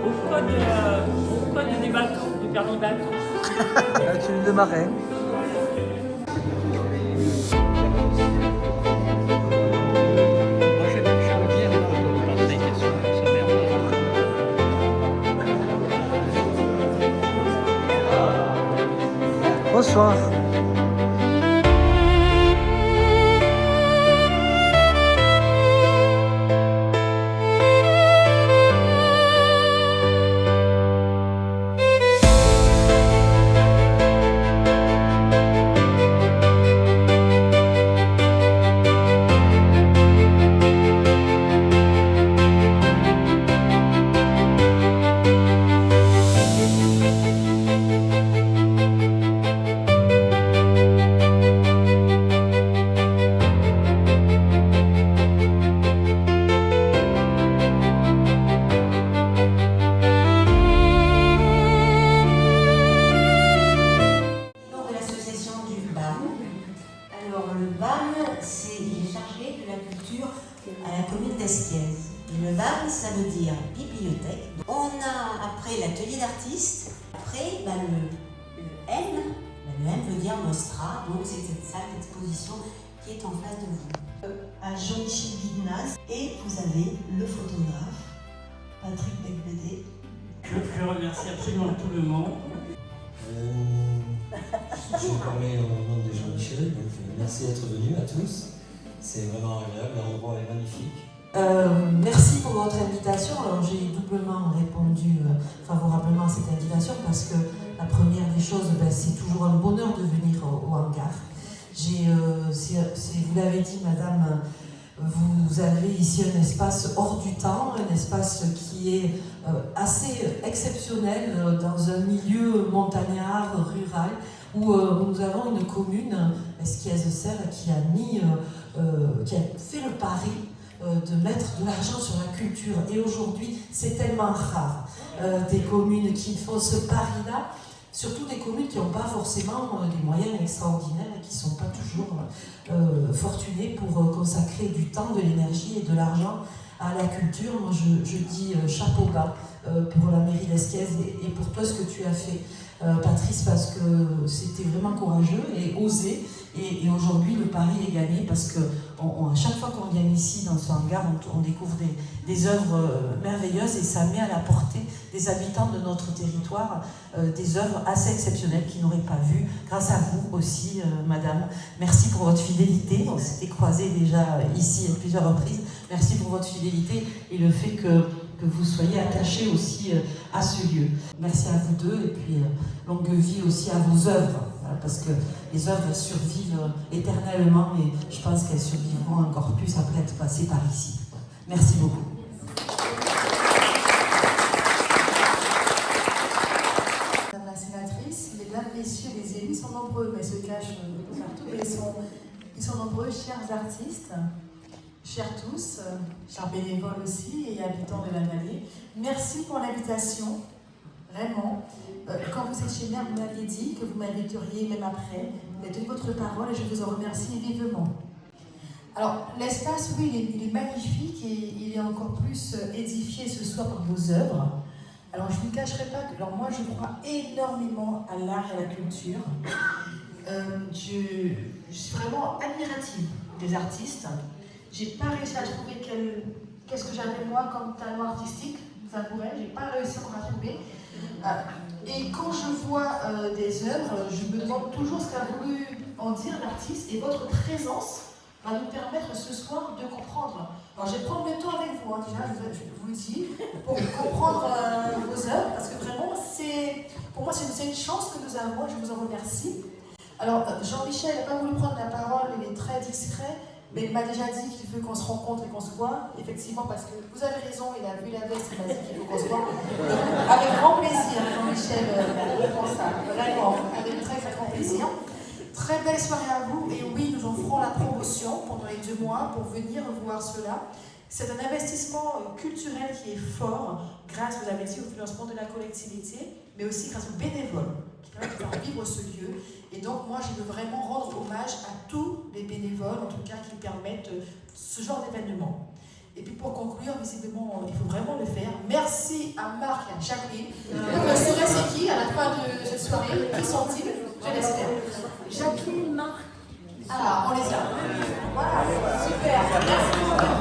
Au code des bateaux, du permis bateau. La tenue de marin. Bonsoir. Il est chargé de la culture à la commune d'Esquiez. Le BAM, ça veut dire bibliothèque. On a après l'atelier d'artistes. Après, le M, le M veut dire Nostra. Donc c'est cette salle d'exposition qui est en face de vous. À Jean-Michel Guignaz. Et vous avez le photographe, Patrick Becbédé. Je remercie absolument tout le monde. Je vais parler au nom de Jean-Michel, donc merci d'être venus à tous. C'est vraiment agréable, l'endroit est magnifique. Merci pour votre invitation. Alors j'ai doublement répondu favorablement à cette invitation parce que la première des choses, c'est toujours un bonheur de venir au hangar. Vous l'avez dit, madame, vous avez ici un espace hors du temps, un espace qui est assez exceptionnel dans un milieu montagnard, rural, où nous avons une commune, Esquiez-Serres, qui a fait le pari de mettre de l'argent sur la culture. Et aujourd'hui, c'est tellement rare des communes qui font ce pari-là, surtout des communes qui n'ont pas forcément des moyens extraordinaires et qui ne sont pas toujours fortunées pour consacrer du temps, de l'énergie et de l'argent à la culture. Moi, je dis chapeau bas pour la mairie d'Esquiez et pour toi ce que tu as fait, Patrice, parce que c'était vraiment courageux et osé. Et aujourd'hui, le pari est gagné parce que à chaque fois qu'on vient ici dans ce hangar, on découvre des œuvres merveilleuses et ça met à la portée des habitants de notre territoire des œuvres assez exceptionnelles qu'ils n'auraient pas vues. Grâce à vous aussi, madame. Merci pour votre fidélité. On s'était croisés déjà ici à plusieurs reprises. Merci pour votre fidélité et le fait que vous soyez attachés aussi à ce lieu. Merci à vous deux et puis longue vie aussi à vos œuvres. Parce que les œuvres elles survivent éternellement et je pense qu'elles survivront encore plus après être passées par ici. Merci beaucoup. Madame la sénatrice, mesdames, messieurs les élus sont nombreux, mais se cachent partout, mais ils sont nombreux, chers artistes, chers tous, chers bénévoles aussi et habitants de la vallée. Merci pour l'invitation. Vraiment, quand vous étiez maire, vous m'aviez dit que vous m'inviteriez même après. Vous avez tenu votre parole et je vous en remercie vivement. Alors, l'espace, oui, il est magnifique et il est encore plus édifié ce soir par vos œuvres. Alors, je ne vous cacherai pas que moi, je crois énormément à l'art et à la culture. Je suis vraiment admirative des artistes. Je n'ai pas réussi à trouver qu'est-ce que j'avais moi comme talent artistique. Ça pourrait, je n'ai pas réussi encore à trouver. Et quand je vois des œuvres, je me demande toujours ce qu'a voulu en dire l'artiste et votre présence va nous permettre ce soir de comprendre. Alors je vais prendre le temps avec vous, déjà, je vous le dis, pour comprendre vos œuvres, parce que vraiment, pour moi, c'est une chance que nous avons, je vous en remercie. Alors, Jean-Michel n'a pas voulu prendre la parole, il est très discret, mais il m'a déjà dit qu'il veut qu'on se rencontre et qu'on se voit, effectivement, parce que vous avez raison, il a vu la veste, il m'a dit qu'il veut qu'on se voit. Avec grand plaisir, Jean-Michel, pour ça, vraiment, avec très très grand plaisir. Très belle soirée à vous, et oui, nous en ferons la la promotion pendant les 2 mois pour venir voir cela. C'est un investissement culturel qui est fort grâce, vous l'avez dit, au financement de la collectivité, mais aussi grâce aux bénévoles qui permettent de faire vivre ce lieu. Et donc moi, je veux vraiment rendre hommage à tous les bénévoles, en tout cas, qui permettent ce genre d'événement. Et puis pour conclure, visiblement, il faut vraiment le faire. Merci à Marc et à Jacqueline. Je saurai c'est qui à la fin de cette soirée. Qui sont-ils? Je l'espère. Jacqueline, Marc. Ah, on les a. Voilà, super. Merci beaucoup.